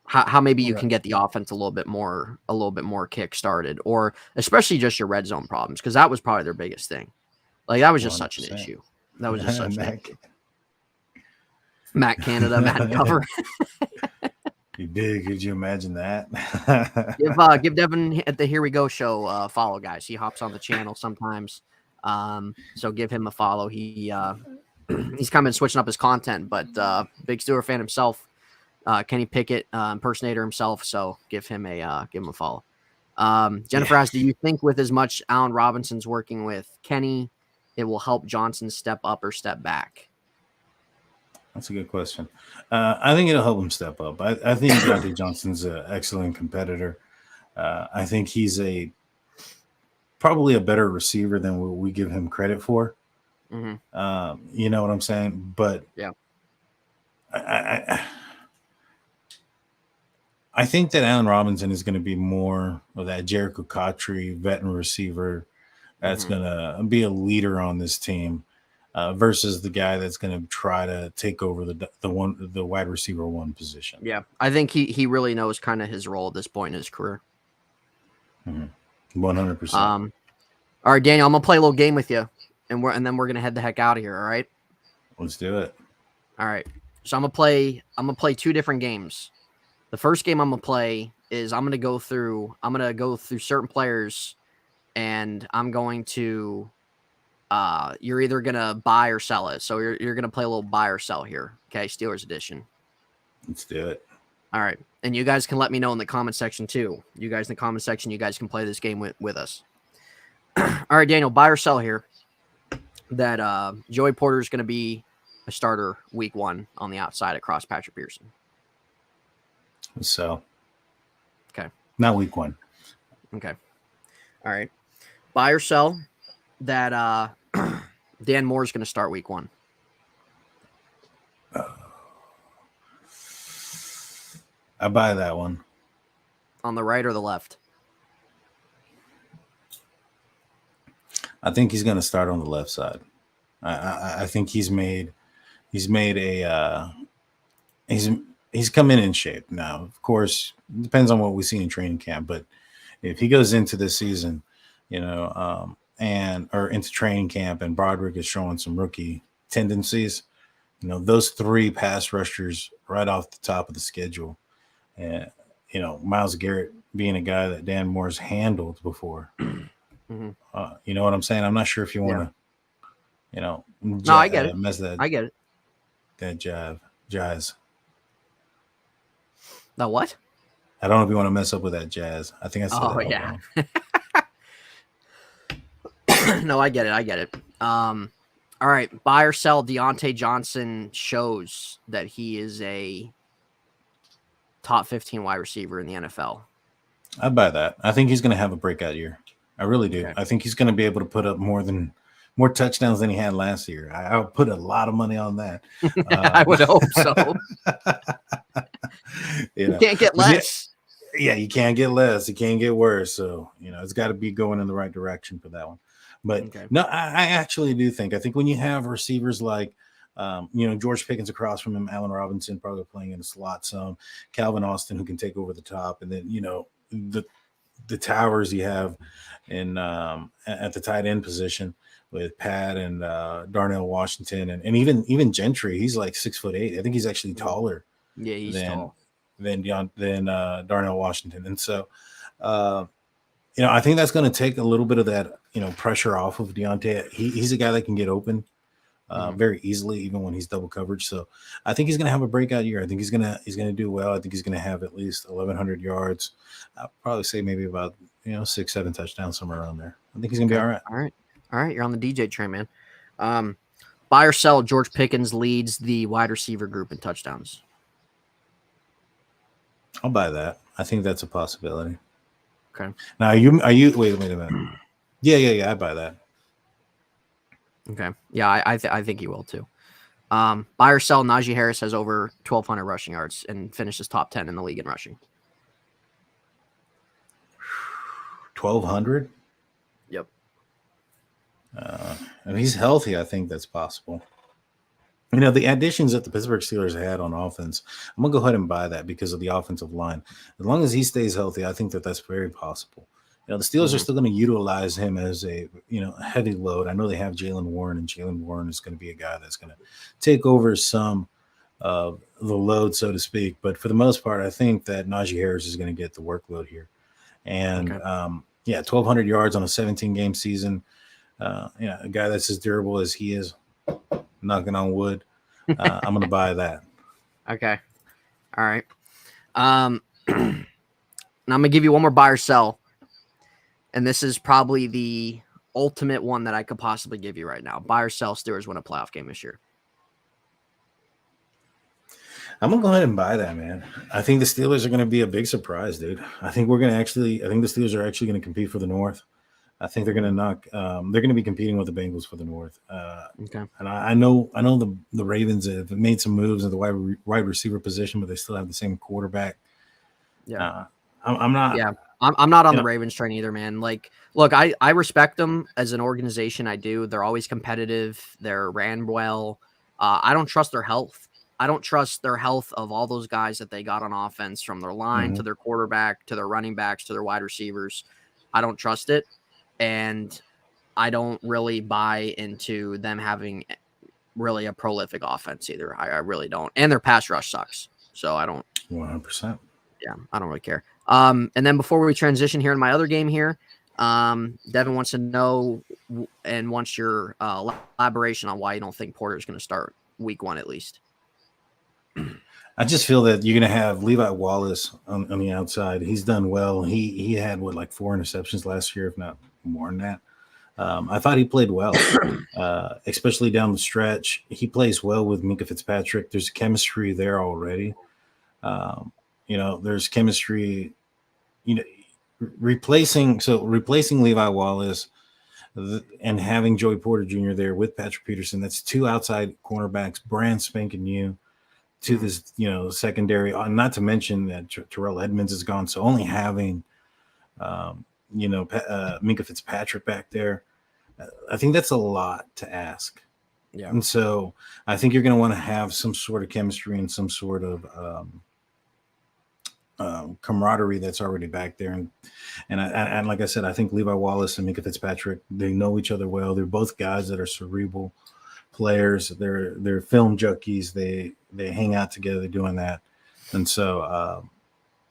how maybe you can get the offense a little bit more kick started, or especially just your red zone problems, because that was probably their biggest thing. Like that was just 100%. Such an issue. That was just such an issue. Matt Canada, Matt cover. You did. Could you imagine that? Give Devin at the Here We Go show a follow, guys. He hops on the channel sometimes, so give him a follow. He's kind of been switching up his content, but big Steeler fan himself. Kenny Pickett, impersonator himself. So give him a follow. Jennifer asks, do you think with as much Allen Robinson's working with Kenny, it will help Johnson step up or step back? That's a good question. I think it'll help him step up. I think Dante Johnson's an excellent competitor. I think he's probably a better receiver than what we give him credit for. Mm-hmm. You know what I'm saying? But yeah, I think that Allen Robinson is going to be more of that Jericho Cottrey veteran receiver that's going to be a leader on this team. Versus the guy that's going to try to take over the wide receiver one position. Yeah, I think he really knows kind of his role at this point in his career. 100%. All right, Daniel, I'm gonna play a little game with you, and then we're gonna head the heck out of here. All right. Let's do it. All right. So I'm gonna play two different games. The first game I'm gonna play is I'm gonna go through certain players, and I'm going to. You're either going to buy or sell it. So you're going to play a little buy or sell here. Okay. Steelers edition. Let's do it. All right. And you guys can let me know in the comment section too. You guys in the comment section, you guys can play this game with us. All right, Daniel, buy or sell here that Joey Porter is going to be a starter week 1 on the outside across Patrick Pearson. So. Okay. Not week 1. Okay. All right. Buy or sell that Dan Moore is going to start week 1. I buy that one. On the right or the left? I think he's going to start on the left side. I think he's come in shape now. Of course, it depends on what we see in training camp. But if he goes into this season, or into training camp, and Broderick is showing some rookie tendencies, those 3 pass rushers right off the top of the schedule And, Myles Garrett being a guy that Dan Moore's handled before. Mm-hmm. You know what I'm saying? I'm not sure if you want to, No, I get it. mess that. I get it. That jazz. The what? I don't know if you want to mess up with that jazz. I think I said that all yeah. wrong. No, I get it. All right. Buy or sell Deontay Johnson shows that he is a top 15 wide receiver in the NFL. I'd buy that. I think he's going to have a breakout year. I really do. Okay. I think he's going to be able to put up more touchdowns than he had last year. I would put a lot of money on that. I would hope so. You can't get less. Yeah, you can't get less. You can't get worse. So, it's got to be going in the right direction for that one. But no, I actually do think. I think when you have receivers like, George Pickens across from him, Allen Robinson probably playing in the slot some, Calvin Austin who can take over the top, and then the towers you have in at the tight end position with Pat and Darnell Washington and even Gentry. He's like 6'8". I think he's actually taller. Yeah, he's tall. Than Darnell Washington, and so I think that's going to take a little bit of that pressure off of Deontay. He's a guy that can get open very easily, even when he's double coverage. So I think he's going to have a breakout year. I think he's going to do well. I think he's going to have at least 1,100 yards. I'll probably say maybe about 6-7 touchdowns, somewhere around there. I think he's going to be all right. All right. You're on the DJ train, man. Buy or sell, George Pickens leads the wide receiver group in touchdowns. I'll buy that. I think that's a possibility. Okay. Now, are you? Wait a minute. Yeah. I buy that. Okay. Yeah, I think he will too. Buy or sell, Najee Harris has over 1,200 rushing yards and finishes top 10 in the league in rushing. 1,200. Yep. If he's healthy, I think that's possible. The additions that the Pittsburgh Steelers had on offense, I'm going to go ahead and buy that because of the offensive line. As long as he stays healthy, I think that's very possible. The Steelers are still going to utilize him as a, heavy load. I know they have Jaylen Warren, and Jaylen Warren is going to be a guy that's going to take over some of the load, so to speak. But for the most part, I think that Najee Harris is going to get the workload here. And, 1,200 yards on a 17-game season. A guy that's as durable as he is, knocking on wood. I'm going to buy that. Okay. All right. Now I'm going to give you one more buy or sell. And this is probably the ultimate one that I could possibly give you right now. Buy or sell, Steelers win a playoff game this year. I'm going to go ahead and buy that, man. I think the Steelers are going to be a big surprise, dude. I think the Steelers are actually going to compete for the North. I think they're going to they're going to be competing with the Bengals for the North. Okay. And I know the Ravens have made some moves at the wide receiver position, but they still have the same quarterback. Yeah. I'm not. Yeah. I'm not on the Ravens train either, man. Like, look, I respect them as an organization. I do. They're always competitive. They're ran well. I don't trust their health. I don't trust their health of all those guys that they got on offense, from their line to their quarterback, to their running backs, to their wide receivers. I don't trust it. And I don't really buy into them having really a prolific offense either. I really don't. And their pass rush sucks. So I don't. 100%. Yeah, I don't really care. And then before we transition here in my other game here, Devin wants to know and wants your elaboration on why you don't think Porter is going to start week 1 at least. I just feel that you're going to have Levi Wallace on the outside. He's done well. He had 4 interceptions last year, if not more than that. I thought he played well, especially down the stretch. He plays well with Minkah Fitzpatrick. There's chemistry there already. There's chemistry. Replacing Levi Wallace and having Joey Porter Jr. there with Patrick Peterson. That's 2 outside cornerbacks, brand spanking new to this, secondary. Not to mention that Terrell Edmonds is gone, so only having Minkah Fitzpatrick back there, I think that's a lot to ask. Yeah. And so I think you're going to want to have some sort of chemistry and some sort of camaraderie that's already back there. And like I said, I think Levi Wallace and Minkah Fitzpatrick, they know each other well. They're both guys that are cerebral players. They're film junkies. They hang out together doing that. And so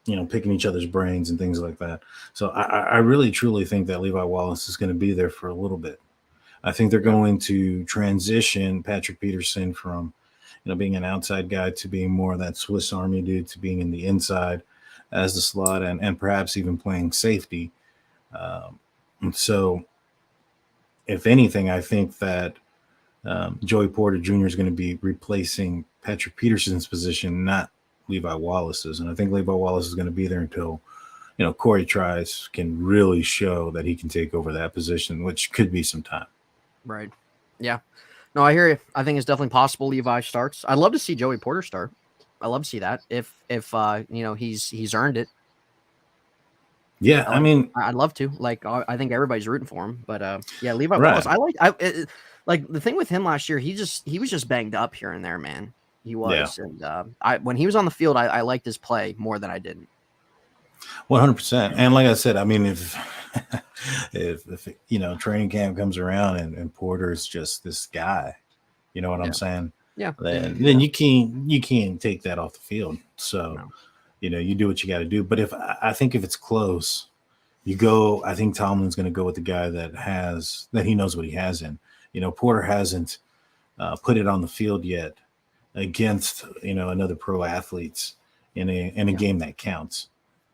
picking each other's brains and things like that. So I really truly think that Levi Wallace is going to be there for a little bit. I think they're going to transition Patrick Peterson from, being an outside guy to being more of that Swiss Army dude, to being in the inside as the slot, and perhaps even playing safety. So if anything, I think that Joey Porter Jr. is going to be replacing Patrick Peterson's position, not Levi Wallace's. And I think Levi Wallace is going to be there until, Corey Trice can really show that he can take over that position, which could be some time. Right. Yeah. No, I hear you. I think it's definitely possible Levi starts. I'd love to see Joey Porter start. I love to see that if he's earned it. Yeah, I'd love to. Like, I think everybody's rooting for him, but yeah, Levi Wallace. Like the thing with him last year. He was just banged up here and there, man. He was, and when he was on the field, I liked his play more than I didn't. 100%. And like I said, if training camp comes around and Porter's just this guy, you know what I'm saying? Yeah. Then you can't take that off the field. So. No. You do what you got to do. But I think if it's close, I think Tomlin's going to go with the guy that he knows what he has in. Porter hasn't put it on the field yet against, another pro athletes in a game that counts.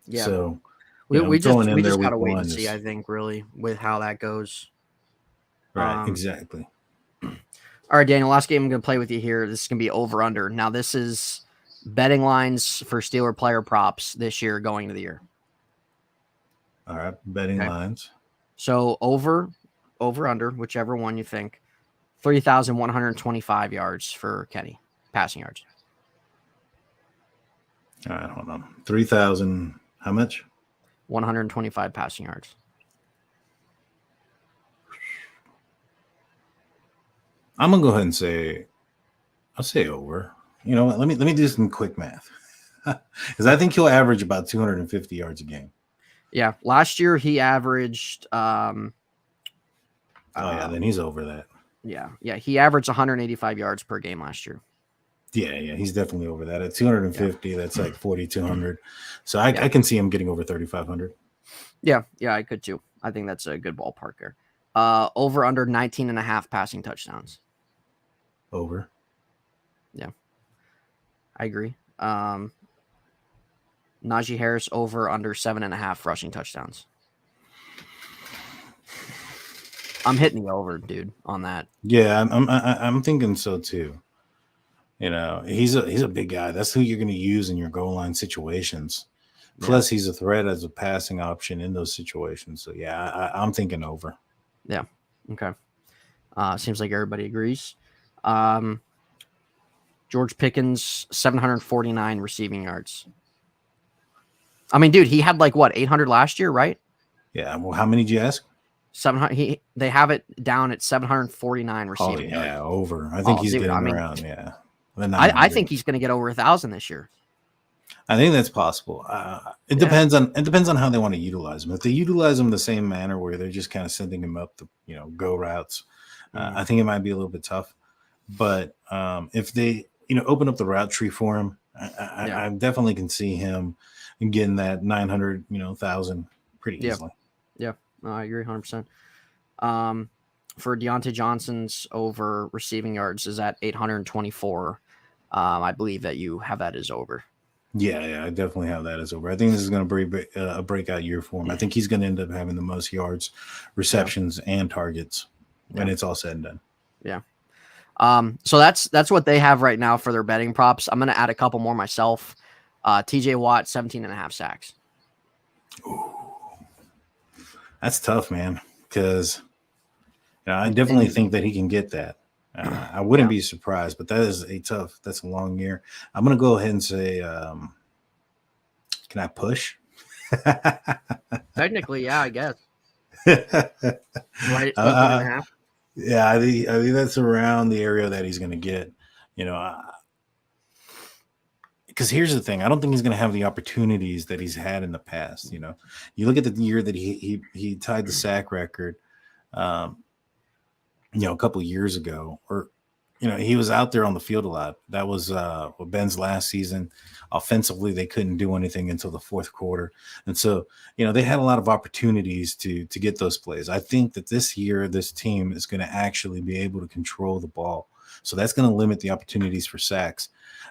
Yeah. So we just got to wait and see, I think, really, with how that goes. Right. Exactly. All right, Daniel, last game I'm going to play with you here. This is going to be over under. Now, this is betting lines for Steeler player props this year going into the year. All right, betting lines. So over under, whichever one you think. 3,125 yards for Kenny, passing yards. All right, hold on. 3,000. How much? 125 passing yards. I'm gonna go ahead and say, I'll say over. You know what? Let me do some quick math, because I think he'll average about 250 yards a game. Yeah, last year he averaged. Then he's over that. Yeah, he averaged 185 yards per game last year. Yeah, he's definitely over that. At 250, that's like 4,200. So I can see him getting over 3,500. Yeah, I could too. I think that's a good ballpark there. Over under 19 and a half passing touchdowns. Over. Yeah, I agree. Najee Harris over under 7.5 rushing touchdowns. I'm hitting the over, dude, on that. Yeah, I'm thinking so too. He's a big guy. That's who you're going to use in your goal line situations. Plus, he's a threat as a passing option in those situations. So yeah, I'm thinking over. Yeah. Okay. Seems like everybody agrees. George Pickens, 749 receiving yards. I mean, dude, he had 800 last year, right? Yeah. Well, how many did you ask? 700. They have it down at 749 receiving yards. Yeah, over. I think he's getting around. Yeah. I think he's going to get over 1,000 this year. I think that's possible. It depends on how they want to utilize him. If they utilize him the same manner where they're just kind of sending him up the go routes, I think it might be a little bit tough. But if they open up the route tree for him, I definitely can see him getting that 900 1,000 pretty easily. Yeah, I agree 100%. For Deontay Johnson's over receiving yards is at 824. I believe that you have that as over. Yeah, I definitely have that as over. I think this is going to be a breakout year for him. I think he's going to end up having the most yards, receptions, and targets when it's all said and done. Yeah. So that's what they have right now for their betting props. I'm going to add a couple more myself. TJ Watt, 17.5 sacks. Ooh. That's tough, man, because I definitely think that he can get that. I wouldn't be surprised, but that's a long year. I'm going to go ahead and say, can I push? Technically, yeah, I guess. Right. Yeah, I think that's around the area that he's going to get, because here's the thing. I don't think he's going to have the opportunities that he's had in the past. You look at the year that he tied the sack record, a couple of years ago, or he was out there on the field a lot. That was Ben's last season. Offensively, they couldn't do anything until the fourth quarter. And so, they had a lot of opportunities to get those plays. I think that this year, this team is going to actually be able to control the ball. So that's going to limit the opportunities for sacks.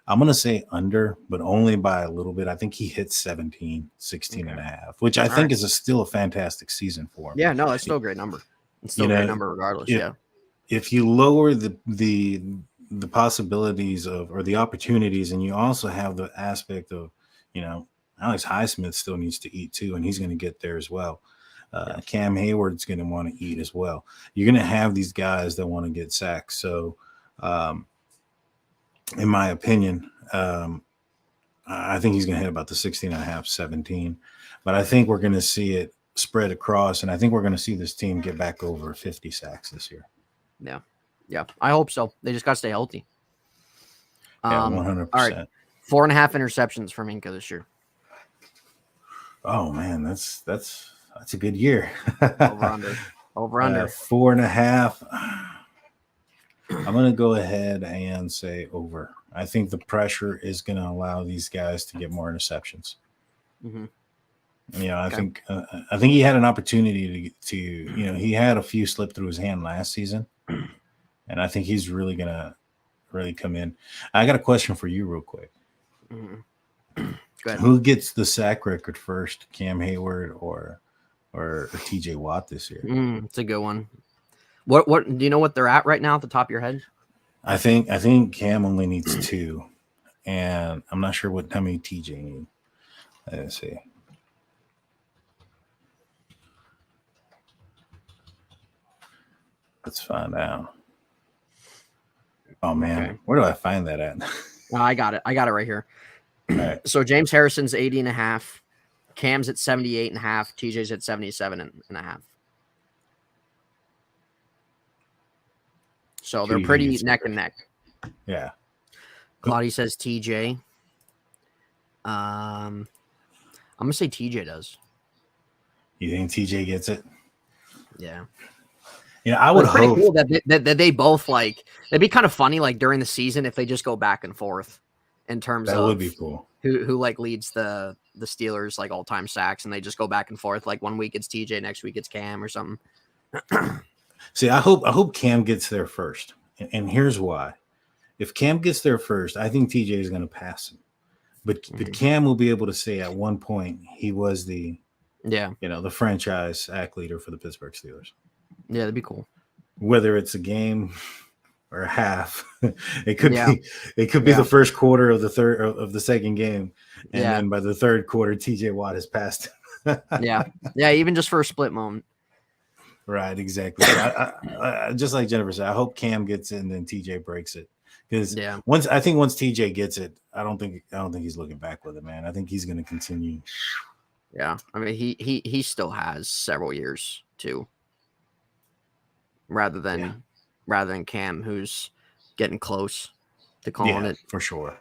I'm going to say under, but only by a little bit. I think he hits 17, 16 and a half, which I think is still a fantastic season for him. Yeah, no, that's still a great number. It's still a great number regardless, If you lower the possibilities of, or the opportunities, and you also have the aspect of, Alex Highsmith still needs to eat too, and he's going to get there as well. Cam Hayward's going to want to eat as well. You're going to have these guys that want to get sacks. So, in my opinion, I think he's going to hit about the 16 and a half, 17. But I think we're going to see it spread across, and I think we're going to see this team get back over 50 sacks this year. Yeah, I hope so. They just got to stay healthy. Yeah, 100%. All right, 4.5 interceptions from Inca this year. Oh man, that's a good year. Over under 4.5. I'm going to go ahead and say over. I think the pressure is going to allow these guys to get more interceptions. Mm-hmm. I think he had an opportunity to he had a few slip through his hand last season, and I think he's really going to come in. I got a question for you real quick. Mm-hmm. Go ahead. Who gets the sack record first, Cam Hayward or TJ Watt this year? It's a good one. What do you know what they're at right now at the top of your head? I think Cam only needs 2, and I'm not sure how many TJ need. Let's see. Let's find out. Oh man, okay. Where do I find that at? I got it right here. All right. So James Harrison's 80.5, Cam's at 78.5, TJ's at 77.5. So they're pretty neck and neck. Yeah. Claudia says TJ. I'm gonna say TJ does. You think TJ gets it? Yeah. I would hope cool that they both like. It'd be kind of funny, like during the season, if they just go back and forth in terms that of would be cool. Who like leads the Steelers like all time sacks, and they just go back and forth. Like 1 week it's TJ, next week it's Cam or something. See, I hope Cam gets there first, and here's why. If Cam gets there first, I think TJ is going to pass him, but Cam will be able to say at one point he was the franchise sack leader for the Pittsburgh Steelers. Yeah, that'd be cool. Whether it's a game or a half, it could be the first quarter of the second game, and then by the third quarter, TJ Watt has passed. yeah, even just for a split moment. Right, exactly. I just like Jennifer said, I hope Cam gets it and then TJ breaks it. Because once TJ gets it, I don't think he's looking back with it, man. I think he's going to continue. Yeah, I mean he still has several years too. Rather than Cam, who's getting close to calling it for sure.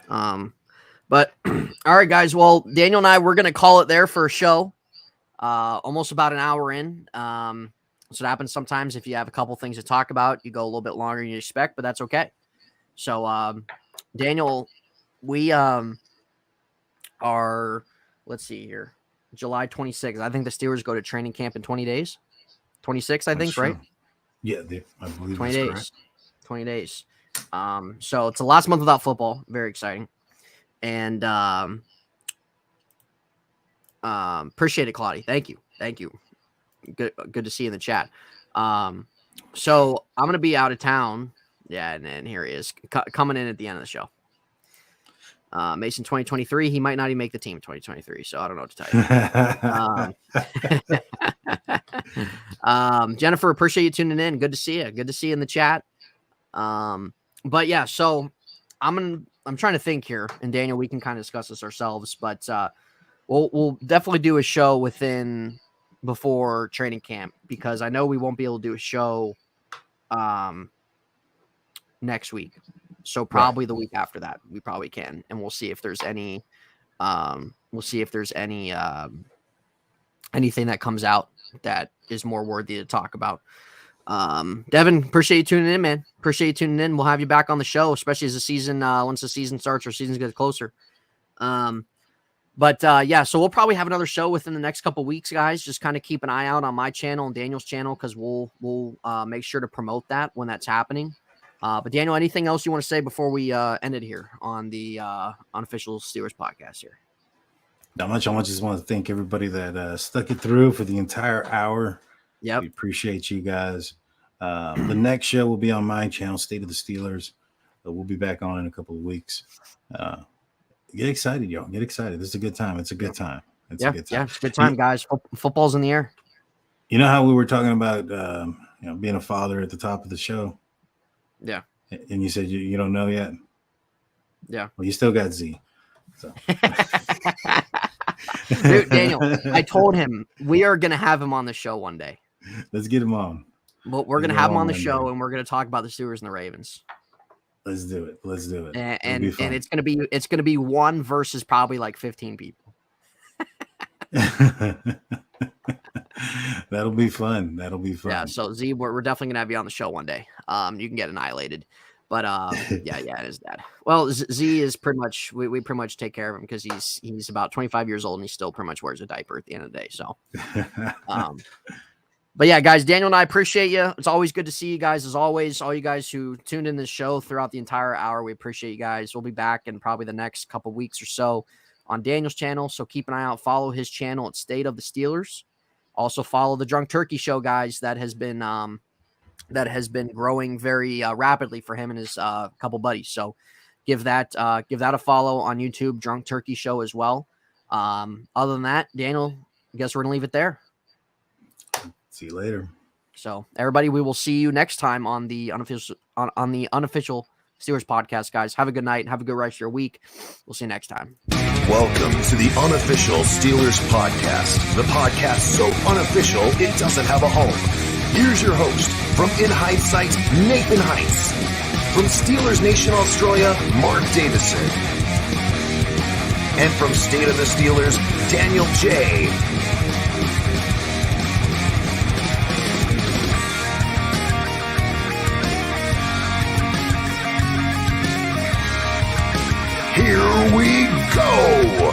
But all right, guys. Well, Daniel and I, we're gonna call it there for a show. Almost about an hour in. So it happens sometimes if you have a couple things to talk about, you go a little bit longer than you expect, but that's okay. So, Daniel, we are, let's see here, July 26th. I think the Steelers go to training camp in 20 days. 26, I think, right? Yeah, I believe 20 days. Correct. 20 days. So it's the last month without football. Very exciting. And appreciate it, Claudia. Thank you. Good to see you in the chat. So I'm gonna be out of town. Yeah, and here he is coming in at the end of the show. Mason 2023. He might not even make the team 2023. So I don't know what to tell you. Jennifer, appreciate you tuning in. Good to see you. Good to see you in the chat. But yeah, so I'm trying to think here, and Daniel, we can kind of discuss this ourselves, but we'll definitely do a show before training camp, because I know we won't be able to do a show next week. So probably the week after that, we probably can, and we'll see if there's any anything that comes out that is more worthy to talk about. Devin, appreciate you tuning in, man. Appreciate you tuning in. We'll have you back on the show, especially as the season, once the season starts or seasons get closer. Yeah, so we'll probably have another show within the next couple weeks, guys. Just kind of keep an eye out on my channel and Daniel's channel, because we'll make sure to promote that when that's happening. But Daniel, anything else you want to say before we end it here on the Unofficial Steelers podcast here? Not much. I just want to thank everybody that stuck it through for the entire hour. Yep. We appreciate you guys. The next show will be on my channel, State of the Steelers. We'll be back on in a couple of weeks. Get excited, y'all. Get excited. This is a good time. It's a good time. It's a good time. Yeah, it's a good time, guys. Football's in the air. You know how we were talking about being a father at the top of the show? Yeah. And you said you don't know yet? Yeah. Well, you still got Z. So. Dude, Daniel, I told him we are going to have him on the show one day. Let's get him on. Well, we're going to have him on the show, and we're going to talk about the Steelers and the Ravens. Let's do it. Let's do it. And it's going to be one versus probably like 15 people. That'll be fun. Yeah. So Z, we're definitely going to have you on the show one day. You can get annihilated, but yeah, it is that. Well, Z is pretty much, we pretty much take care of him because he's about 25 years old and he still pretty much wears a diaper at the end of the day. So, but yeah, guys, Daniel and I appreciate you. It's always good to see you guys, as always. All you guys who tuned in this show throughout the entire hour, we appreciate you guys. We'll be back in probably the next couple weeks or so on Daniel's channel. So keep an eye out. Follow his channel at State of the Steelers. Also follow the Drunk Turkey Show, guys. That has been growing very rapidly for him and his couple buddies. So give that a follow on YouTube, Drunk Turkey Show as well. Other than that, Daniel, I guess we're gonna leave it there. See you later. So everybody, we will see you next time on the unofficial Steelers podcast, guys. Have a good night and have a good rest of your week. We'll see you next time. Welcome to the Unofficial Steelers podcast, the podcast so unofficial it doesn't have a home. Here's your host from In Hindsight, Nathan Heights. From Steelers Nation Australia, Mark Davison. And from State of the Steelers, Daniel J. Here we go!